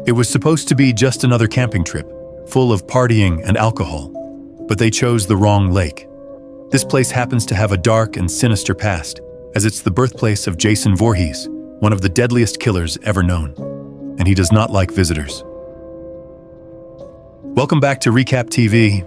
It was supposed to be just another camping trip, full of partying and alcohol, but they chose the wrong lake. This place happens to have a dark and sinister past, as it's the birthplace of Jason Voorhees, one of the deadliest killers ever known, and he does not like visitors. Welcome back to Recap TV.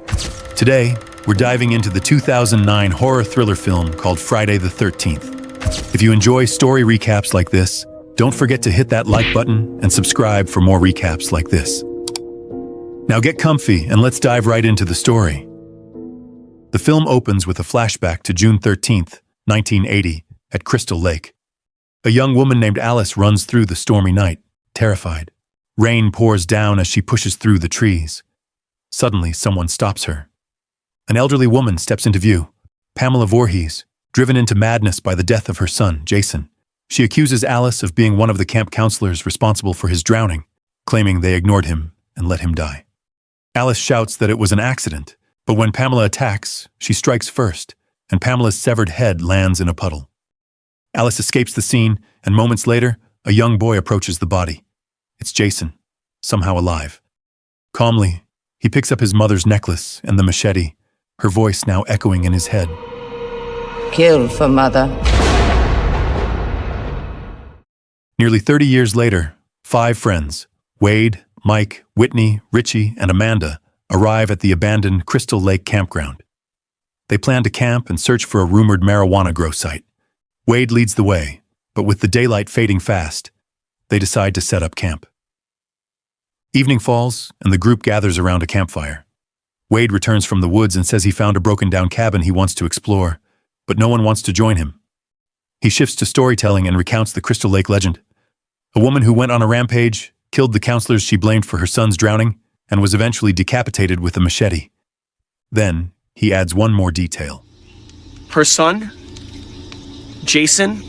Today, we're diving into the 2009 horror thriller film called Friday the 13th. If you enjoy story recaps like this, don't forget to hit that like button and subscribe for more recaps like this. Now get comfy and let's dive right into the story. The film opens with a flashback to June 13th, 1980, at Crystal Lake. A young woman named Alice runs through the stormy night, terrified. Rain pours down as she pushes through the trees. Suddenly, someone stops her. An elderly woman steps into view, Pamela Voorhees, driven into madness by the death of her son, Jason. She accuses Alice of being one of the camp counselors responsible for his drowning, claiming they ignored him and let him die. Alice shouts that it was an accident, but when Pamela attacks, she strikes first, and Pamela's severed head lands in a puddle. Alice escapes the scene, and moments later, a young boy approaches the body. It's Jason, somehow alive. Calmly, he picks up his mother's necklace and the machete, her voice now echoing in his head. Kill for mother. Nearly 30 years later, 5 friends, Wade, Mike, Whitney, Richie, and Amanda, arrive at the abandoned Crystal Lake campground. They plan to camp and search for a rumored marijuana grow site. Wade leads the way, but with the daylight fading fast, they decide to set up camp. Evening falls, and the group gathers around a campfire. Wade returns from the woods and says he found a broken-down cabin he wants to explore, but no one wants to join him. He shifts to storytelling and recounts the Crystal Lake legend. A woman who went on a rampage, killed the counselors she blamed for her son's drowning, and was eventually decapitated with a machete. Then, he adds one more detail. Her son, Jason,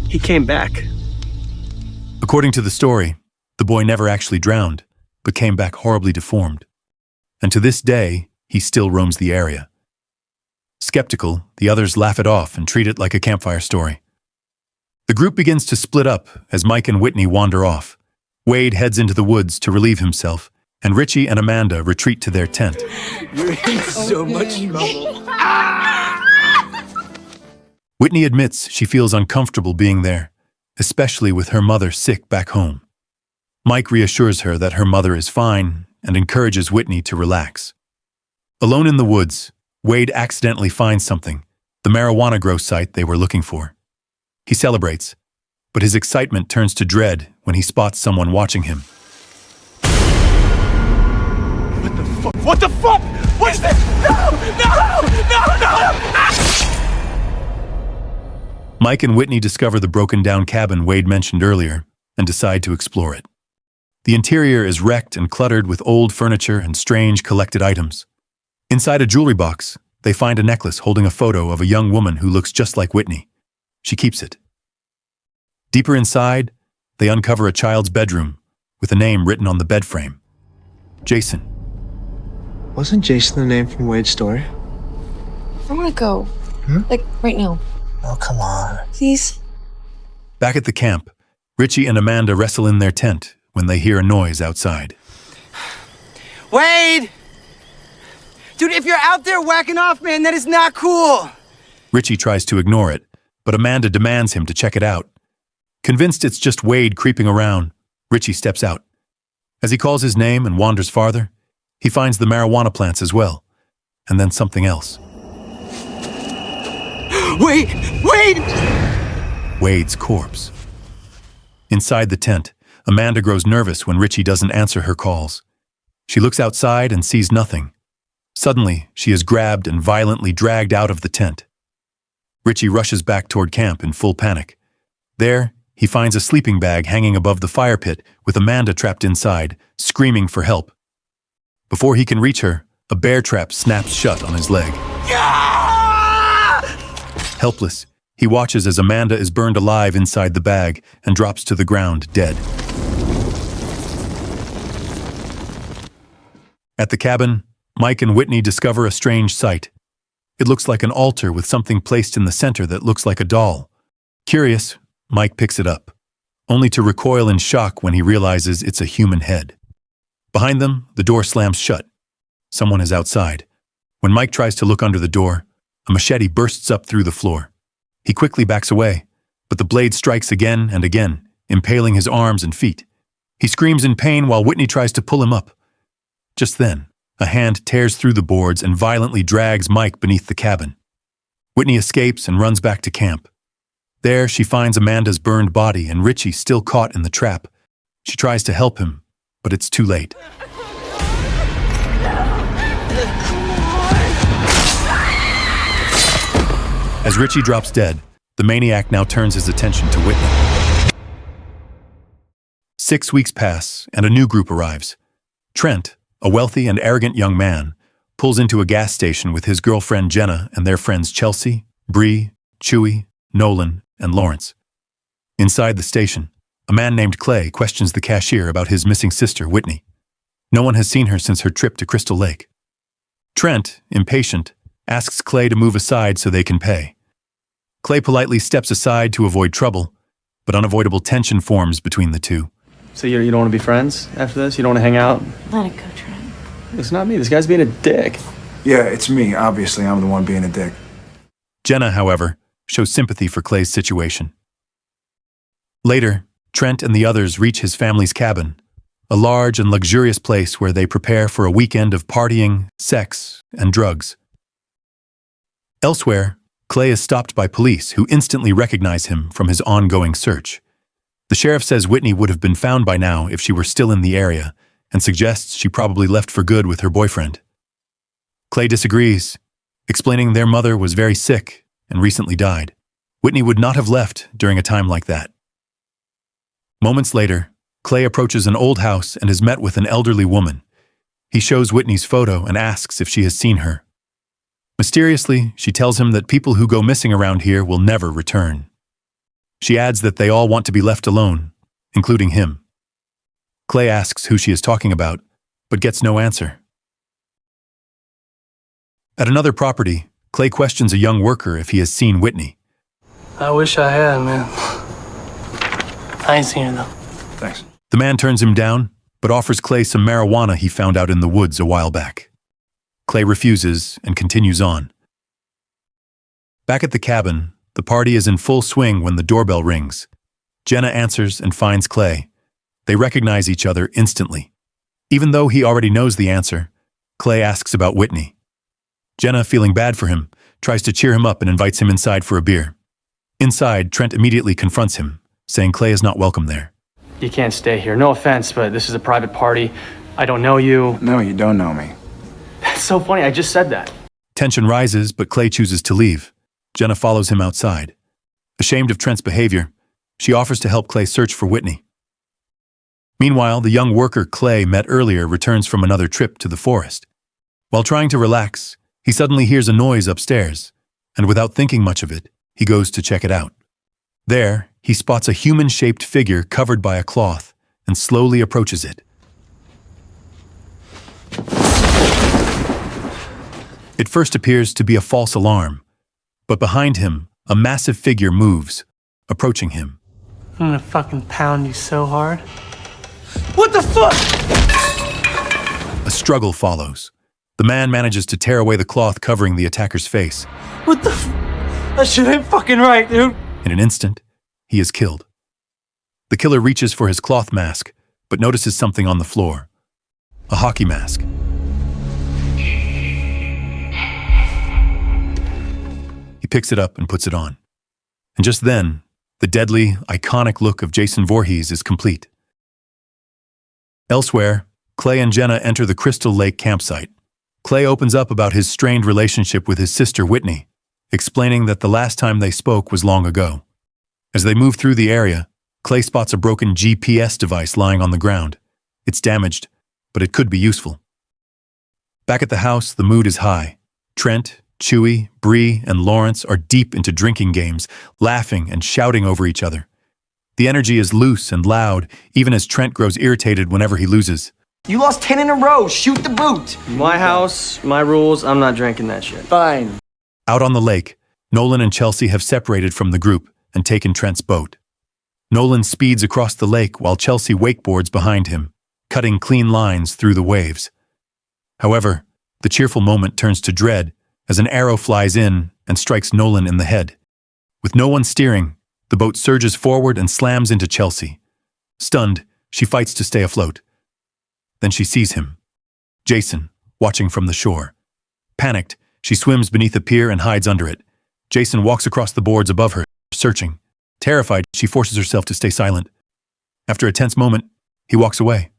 he came back. According to the story, the boy never actually drowned, but came back horribly deformed. And to this day, he still roams the area. Skeptical, the others laugh it off and treat it like a campfire story. The group begins to split up as Mike and Whitney wander off. Wade heads into the woods to relieve himself, and Richie and Amanda retreat to their tent. You're in so much trouble. Whitney admits she feels uncomfortable being there, especially with her mother sick back home. Mike reassures her that her mother is fine and encourages Whitney to relax. Alone in the woods, Wade accidentally finds something, the marijuana grow site they were looking for. He celebrates, but his excitement turns to dread when he spots someone watching him. What the fuck? What the fuck? What is this? No! Mike and Whitney discover the broken-down cabin Wade mentioned earlier and decide to explore it. The interior is wrecked and cluttered with old furniture and strange collected items. Inside a jewelry box, they find a necklace holding a photo of a young woman who looks just like Whitney. She keeps it. Deeper inside, they uncover a child's bedroom with a name written on the bed frame. Jason. Wasn't Jason the name from Wade's story? I want to go. Like, right now. Oh, come on. Please? Back at the camp, Richie and Amanda wrestle in their tent when they hear a noise outside. Wade! Dude, if you're out there whacking off, man, that is not cool. Richie tries to ignore it, but Amanda demands him to check it out. Convinced it's just Wade creeping around, Richie steps out. As he calls his name and wanders farther, he finds the marijuana plants as well, and then something else. Wait! Wade's corpse. Inside the tent, Amanda grows nervous when Richie doesn't answer her calls. She looks outside and sees nothing. Suddenly, she is grabbed and violently dragged out of the tent. Richie rushes back toward camp in full panic. There, he finds a sleeping bag hanging above the fire pit with Amanda trapped inside, screaming for help. Before he can reach her, a bear trap snaps shut on his leg. Helpless, he watches as Amanda is burned alive inside the bag and drops to the ground dead. At the cabin, Mike and Whitney discover a strange sight. It looks like an altar with something placed in the center that looks like a doll. Curious, Mike picks it up. only to recoil in shock when he realizes it's a human head. Behind them, the door slams shut. Someone is outside. When Mike tries to look under the door, a machete bursts up through the floor. He quickly backs away, but the blade strikes again and again, impaling his arms and feet. He screams in pain while Whitney tries to pull him up. Just then, a hand tears through the boards and violently drags Mike beneath the cabin. Whitney escapes and runs back to camp. There, she finds Amanda's burned body and Richie still caught in the trap. She tries to help him, but it's too late. As Richie drops dead, the maniac now turns his attention to Whitney. 6 weeks pass, and a new group arrives. Trent, a wealthy and arrogant young man, pulls into a gas station with his girlfriend Jenna and their friends Chelsea, Bree, Chewy, Nolan, and Lawrence. Inside the station, a man named Clay questions the cashier about his missing sister, Whitney. No one has seen her since her trip to Crystal Lake. Trent, impatient, asks Clay to move aside so they can pay. Clay politely steps aside to avoid trouble, but unavoidable tension forms between the two. So you don't want to be friends after this? You don't want to hang out? Let it go, Trent. It's not me. This guy's being a dick. Yeah, it's me. Obviously, I'm the one being a dick. Jenna, however, shows sympathy for Clay's situation. Later, Trent and the others reach his family's cabin, a large and luxurious place where they prepare for a weekend of partying, sex, and drugs. Elsewhere, Clay is stopped by police who instantly recognize him from his ongoing search. The sheriff says Whitney would have been found by now if she were still in the area and suggests she probably left for good with her boyfriend. Clay disagrees, explaining their mother was very sick and recently died. Whitney would not have left during a time like that. Moments later, Clay approaches an old house and is met with an elderly woman. He shows Whitney's photo and asks if she has seen her. Mysteriously, she tells him that people who go missing around here will never return. She adds that they all want to be left alone, including him. Clay asks who she is talking about, but gets no answer. At another property, Clay questions a young worker if he has seen Whitney. I wish I had, man. I ain't seen her, though. Thanks. The man turns him down, but offers Clay some marijuana he found out in the woods a while back. Clay refuses and continues on. Back at the cabin, the party is in full swing when the doorbell rings. Jenna answers and finds Clay. They recognize each other instantly. Even though he already knows the answer, Clay asks about Whitney. Jenna, feeling bad for him, tries to cheer him up and invites him inside for a beer. Inside, Trent immediately confronts him, saying Clay is not welcome there. You can't stay here. No offense, but this is a private party. I don't know you. No, you don't know me. That's so funny. I just said that. Tension rises, but Clay chooses to leave. Jenna follows him outside. Ashamed of Trent's behavior, she offers to help Clay search for Whitney. Meanwhile, the young worker Clay met earlier returns from another trip to the forest. While trying to relax, he suddenly hears a noise upstairs, and without thinking much of it, he goes to check it out. There, he spots a human-shaped figure covered by a cloth and slowly approaches it. It first appears to be a false alarm, but behind him, a massive figure moves, approaching him. I'm gonna fucking pound you so hard. What the fuck? A struggle follows. The man manages to tear away the cloth covering the attacker's face. What the That shit ain't fucking right, dude. In an instant, he is killed. The killer reaches for his cloth mask, but notices something on the floor. A hockey mask. He picks it up and puts it on. And just then, the deadly, iconic look of Jason Voorhees is complete. Elsewhere, Clay and Jenna enter the Crystal Lake campsite. Clay opens up about his strained relationship with his sister Whitney, explaining that the last time they spoke was long ago. As they move through the area, Clay spots a broken GPS device lying on the ground. It's damaged, but it could be useful. Back at the house, the mood is high. Trent, Chewy, Bree, and Lawrence are deep into drinking games, laughing and shouting over each other. The energy is loose and loud, even as Trent grows irritated whenever he loses. You lost 10 in a row. Shoot the boot. My house, my rules. I'm not drinking that shit. Fine. Out on the lake, Nolan and Chelsea have separated from the group and taken Trent's boat. Nolan speeds across the lake while Chelsea wakeboards behind him, cutting clean lines through the waves. However, the cheerful moment turns to dread as an arrow flies in and strikes Nolan in the head. With no one steering, the boat surges forward and slams into Chelsea. Stunned, she fights to stay afloat. Then she sees him, Jason, watching from the shore. Panicked, she swims beneath a pier and hides under it. Jason walks across the boards above her, searching. Terrified, she forces herself to stay silent. After a tense moment, he walks away.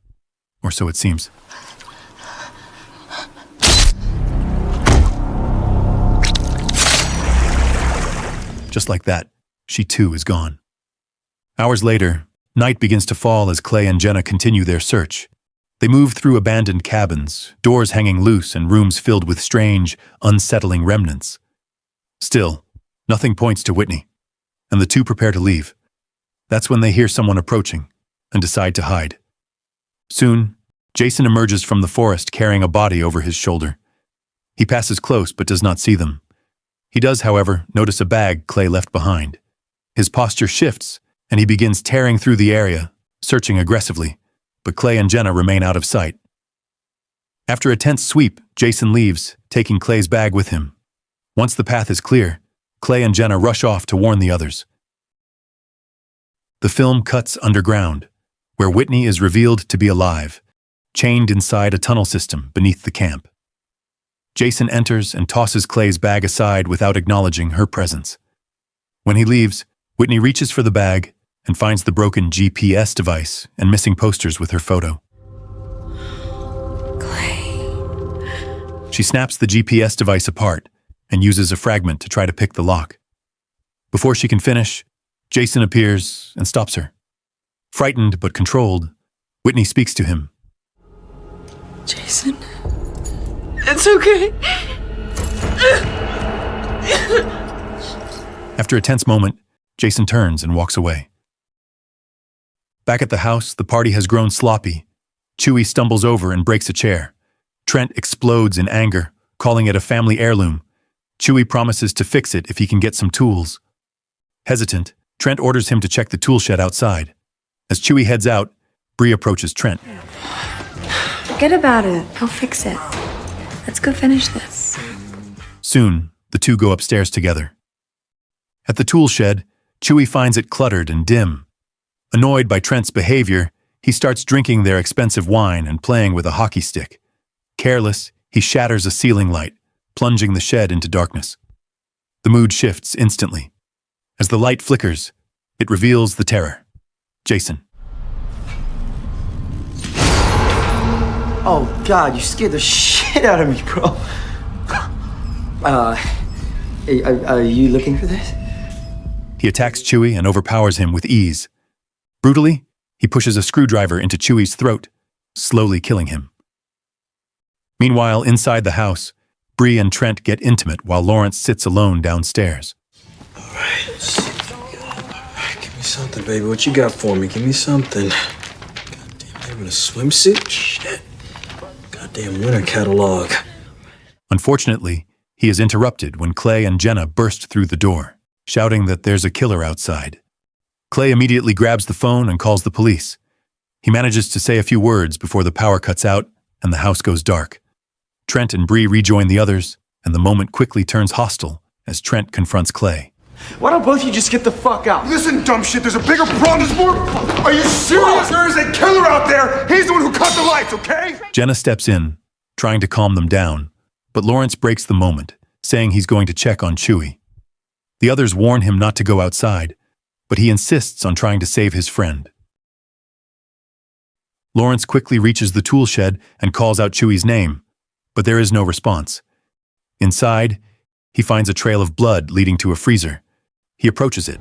Or so it seems. Just like that, she too is gone. Hours later, night begins to fall as Clay and Jenna continue their search. They move through abandoned cabins, doors hanging loose and rooms filled with strange, unsettling remnants. Still, nothing points to Whitney, and the two prepare to leave. That's when they hear someone approaching and decide to hide. Soon, Jason emerges from the forest carrying a body over his shoulder. He passes close but does not see them. He does, however, notice a bag Clay left behind. His posture shifts, and he begins tearing through the area, searching aggressively, but Clay and Jenna remain out of sight. After a tense sweep, Jason leaves, taking Clay's bag with him. Once the path is clear, Clay and Jenna rush off to warn the others. The film cuts underground, where Whitney is revealed to be alive, chained inside a tunnel system beneath the camp. Jason enters and tosses Clay's bag aside without acknowledging her presence. When he leaves, Whitney reaches for the bag and finds the broken GPS device and missing posters with her photo. Clay. She snaps the GPS device apart and uses a fragment to try to pick the lock. Before she can finish, Jason appears and stops her. Frightened but controlled, Whitney speaks to him. Jason? It's okay. After a tense moment, Jason turns and walks away. Back at the house, the party has grown sloppy. Chewie stumbles over and breaks a chair. Trent explodes in anger, calling it a family heirloom. Chewie promises to fix it if he can get some tools. Hesitant, Trent orders him to check the tool shed outside. As Chewie heads out, Bree approaches Trent. Forget about it. I'll fix it. Let's go finish this. Soon, the two go upstairs together. At the tool shed, Chewie finds it cluttered and dim. Annoyed by Trent's behavior, he starts drinking their expensive wine and playing with a hockey stick. Careless, he shatters a ceiling light, plunging the shed into darkness. The mood shifts instantly. As the light flickers, it reveals the terror. Jason. Oh, God, you scared the shit out of me, bro. Are you looking for this? He attacks Chewie and overpowers him with ease. Brutally, he pushes a screwdriver into Chewie's throat, slowly killing him. Meanwhile, inside the house, Bree and Trent get intimate while Lawrence sits alone downstairs. All right, give me something, baby. What you got for me? Give me something. Goddamn, I'm in a swimsuit? Shit. Goddamn winter catalog. Unfortunately, he is interrupted when Clay and Jenna burst through the door, shouting that there's a killer outside. Clay immediately grabs the phone and calls the police. He manages to say a few words before the power cuts out and the house goes dark. Trent and Bree rejoin the others, and the moment quickly turns hostile as Trent confronts Clay. Why don't both of you just get the fuck out? Listen, dumb shit, there's a bigger problem. There's more. Are you serious? There is a killer out there. He's the one who cut the lights, okay? Jenna steps in, trying to calm them down, but Lawrence breaks the moment, saying he's going to check on Chewie. The others warn him not to go outside, but he insists on trying to save his friend. Lawrence quickly reaches the tool shed and calls out Chewie's name, but there is no response. Inside, he finds a trail of blood leading to a freezer. He approaches it.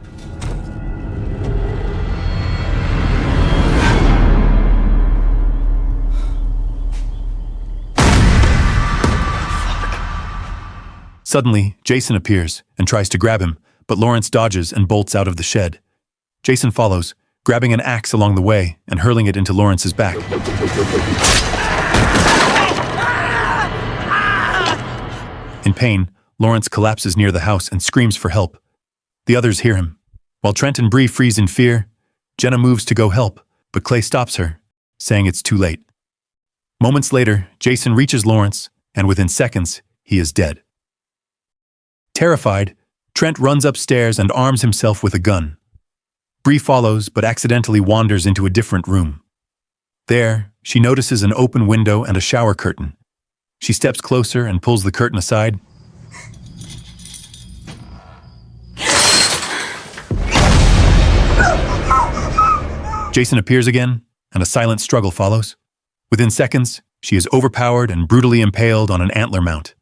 Suddenly, Jason appears and tries to grab him, but Lawrence dodges and bolts out of the shed. Jason follows, grabbing an axe along the way and hurling it into Lawrence's back. In pain, Lawrence collapses near the house and screams for help. The others hear him. While Trent and Bree freeze in fear, Jenna moves to go help, but Clay stops her, saying it's too late. Moments later, Jason reaches Lawrence, and within seconds, he is dead. Terrified, Trent runs upstairs and arms himself with a gun. Bree follows, but accidentally wanders into a different room. There, she notices an open window and a shower curtain. She steps closer and pulls the curtain aside. Jason appears again, and a silent struggle follows. Within seconds, she is overpowered and brutally impaled on an antler mount.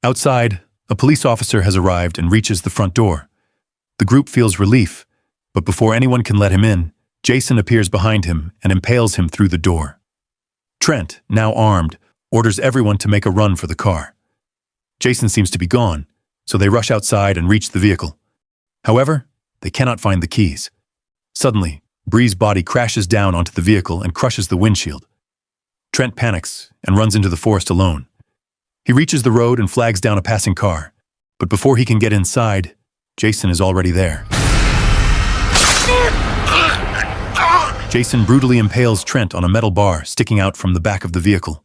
Outside, a police officer has arrived and reaches the front door. The group feels relief, but before anyone can let him in, Jason appears behind him and impales him through the door. Trent, now armed, orders everyone to make a run for the car. Jason seems to be gone, so they rush outside and reach the vehicle. However, they cannot find the keys. Suddenly, Bree's body crashes down onto the vehicle and crushes the windshield. Trent panics and runs into the forest alone. He reaches the road and flags down a passing car, but before he can get inside, Jason is already there. Jason brutally impales Trent on a metal bar sticking out from the back of the vehicle.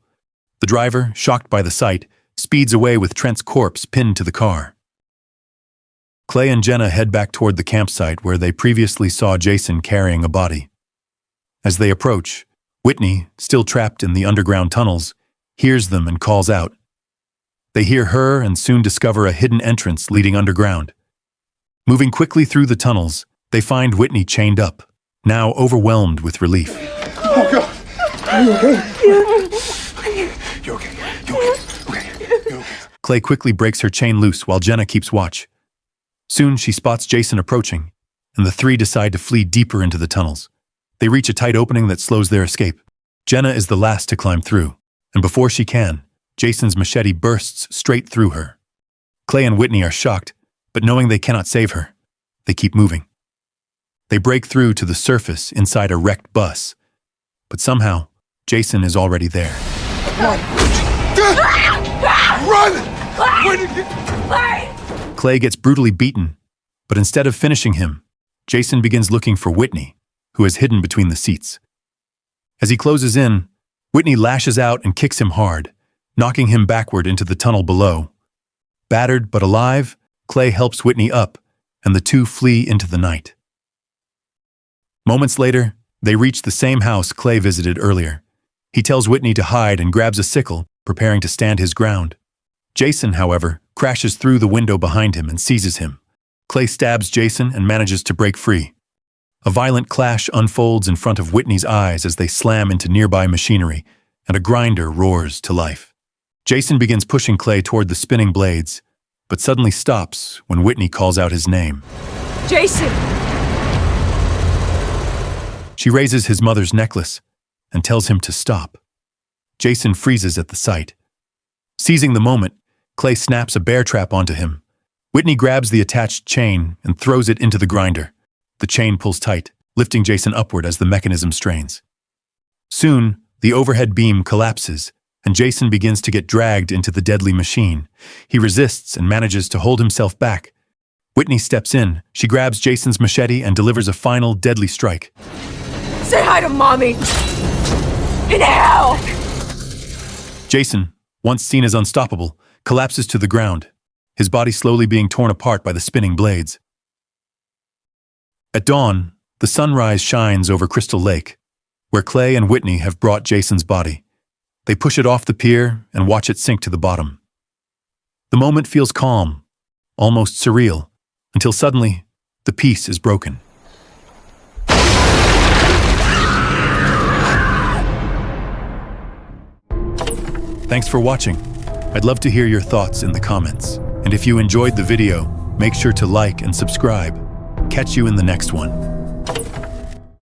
The driver, shocked by the sight, speeds away with Trent's corpse pinned to the car. Clay and Jenna head back toward the campsite where they previously saw Jason carrying a body. As they approach, Whitney, still trapped in the underground tunnels, hears them and calls out. They hear her and soon discover a hidden entrance leading underground. Moving quickly through the tunnels, they find Whitney chained up, now overwhelmed with relief. Oh, God. Are you okay? You okay? You okay? You okay? Clay quickly breaks her chain loose while Jenna keeps watch. Soon she spots Jason approaching, and the three decide to flee deeper into the tunnels. They reach a tight opening that slows their escape. Jenna is the last to climb through, and before she can, Jason's machete bursts straight through her. Clay and Whitney are shocked, but knowing they cannot save her, they keep moving. They break through to the surface inside a wrecked bus, but somehow, Jason is already there. Run! Clay gets brutally beaten, but instead of finishing him, Jason begins looking for Whitney, who is hidden between the seats. As he closes in, Whitney lashes out and kicks him hard, knocking him backward into the tunnel below. Battered but alive, Clay helps Whitney up, and the two flee into the night. Moments later, they reach the same house Clay visited earlier. He tells Whitney to hide and grabs a sickle, preparing to stand his ground. Jason, however, crashes through the window behind him and seizes him. Clay stabs Jason and manages to break free. A violent clash unfolds in front of Whitney's eyes as they slam into nearby machinery, and a grinder roars to life. Jason begins pushing Clay toward the spinning blades, but suddenly stops when Whitney calls out his name. Jason! She raises his mother's necklace and tells him to stop. Jason freezes at the sight. Seizing the moment, Clay snaps a bear trap onto him. Whitney grabs the attached chain and throws it into the grinder. The chain pulls tight, lifting Jason upward as the mechanism strains. Soon, the overhead beam collapses, and Jason begins to get dragged into the deadly machine. He resists and manages to hold himself back. Whitney steps in. She grabs Jason's machete and delivers a final deadly strike. Say hi to Mommy! In hell! Jason, once seen as unstoppable, collapses to the ground, his body slowly being torn apart by the spinning blades. At dawn, the sunrise shines over Crystal Lake, where Clay and Whitney have brought Jason's body. They push it off the pier and watch it sink to the bottom. The moment feels calm, almost surreal, until suddenly, the peace is broken. Thanks for watching. I'd love to hear your thoughts in the comments. And if you enjoyed the video, make sure to like and subscribe. Catch you in the next one.